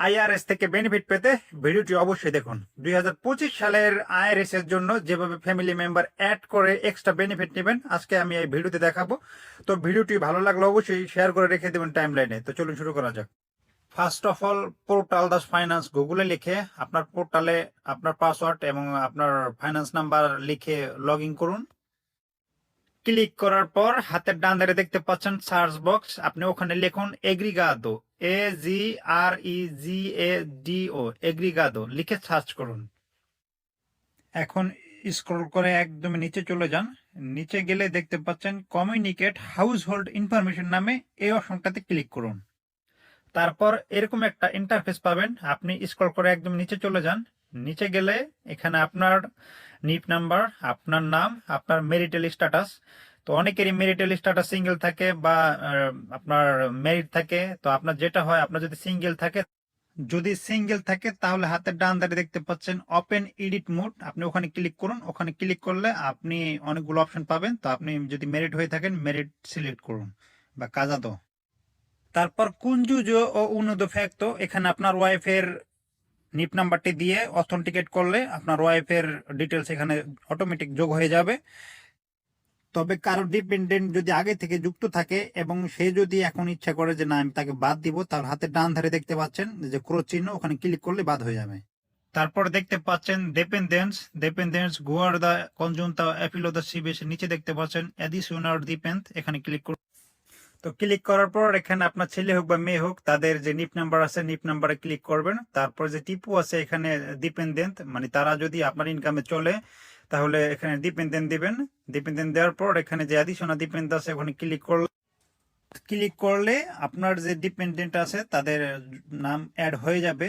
IRS থেকে benefit পেতে ভিডিওটি অবশ্যই দেখুন। 2025 সালের আইআরএস এর জন্য যেভাবে ফ্যামিলি মেম্বার অ্যাড করে এক্সট্রা বেনিফিট নেবেন আজকে আমি এই ভিডিওতে দেখাবো। তো ভিডিওটি ভালো লাগলে অবশ্যই শেয়ার করে রেখে দেবেন টাইম লাইনে। তো চলুন শুরু করা যাক। First of all portal Das finance গুগলে লিখে আপনার পোর্টালে আপনার পাসওয়ার্ড এবং আপনার ফাইন্যান্স নাম্বার লিখে লগ ইন করুন। ক্লিক করার পর হাতের ডান ধারে দেখতে পাচ্ছেন সার্চ বক্স, আপনি ওখানে লিখুন এগ্রিগাদো, AGREGADO, এগ্রিগাদো লিখে সার্চ করুন। এখন স্ক্রল করে একদম নিচে চলে যান। নিচে গেলে দেখতে পাচ্ছেন কমিউনিকেট হাউস হোল্ড ইনফরমেশন নামে এই অপশনটাতে ক্লিক করুন। তারপর এরকম একটা ইন্টারফেস পাবেন, আপনি স্ক্রল করে একদম নিচে চলে যান। নিচে গেলে এখানে আপনার নিপ নাম্বার, আপনার নাম, আপনার মেরিটাল স্ট্যাটাস। তো অনেকেরই মেরিটাল স্ট্যাটাস সিঙ্গেল থাকে বা আপনার মেরিট থাকে। তো আপনার যেটা হয়, আপনার যদি সিঙ্গেল থাকে তাহলে হাতের ডান ধারে দেখতে পাচ্ছেন ওপেন এডিট মোড, আপনি ওখানে ক্লিক করুন। ওখানে ক্লিক করলে আপনি অনেকগুলো অপশন পাবেন। তো আপনি যদি মেরিট হয়ে থাকেন মেরিট সিলেক্ট করুন বা কাজাদো। তারপর কুঞ্জুজো ও উনোদো ফ্যাক্টো, এখানে আপনার ওয়াইফের নিপ নাম্বারটি দিয়ে অথেন্টিকেট করলে আপনার ওয়াইফের ডিটেলস এখানে অটোমেটিক যোগ হয়ে যাবে। তবে কারো ডিপেন্ডেন্ট যদি আগে থেকে যুক্ত থাকে এবং সে যদি এখন ইচ্ছা করে যে না আমি তাকে বাদ দিব, তাহলে হাতের ডান ধারে দেখতে পাচ্ছেন যে ক্রস চিহ্ন, ওখানে ক্লিক করলে বাদ হয়ে যাবে। তারপর দেখতে পাচ্ছেন ডিপেন্ডেন্স গুয়ার্দা কনজুন্তা অ্যাপিলো দা সিবিএস, নিচে দেখতে পাচ্ছেন অ্যাডিশনাল ডিপেন্ড, এখানে ক্লিক করুন। তো ক্লিক করার পর এখানে আপনার ছেলে হোক বা মেয়ে হোক তাদের যে নিপ নাম্বার আছে নিপ নাম্বারে ক্লিক করবেন। তারপর যে টিপু আছে এখানে ডিপেন্ডেন্ট, মানে তারা যদি আপনার ইনকামে চলে তাহলে এখানে ডিপেন্ডেন্ট দিবেন। ডিপেন্ডেন্ট দেওয়ার পর এখানে যে অ্যাডিশনাল ডিপেন্ডেন্ট আছে ওখানে ক্লিক করলে আপনার যে ডিপেন্ডেন্ট আছে তাদের নাম অ্যাড হয়ে যাবে।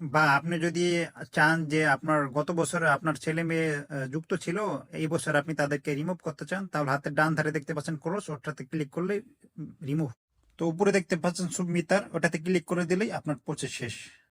বা আপনি যদি চান যে আপনার গত বছরে আপনার ছেলে মেয়ে যুক্ত ছিল, এই বছর আপনি তাদেরকে রিমুভ করতে চান, তাহলে হাতের ডান ধারে দেখতে পাচ্ছেন ক্রস, ওটাতে ক্লিক করলে রিমুভ। তো উপরে দেখতে পাচ্ছেন সুবমিটার, ওটাতে ক্লিক করে দিলেই আপনার প্রসেস শেষ।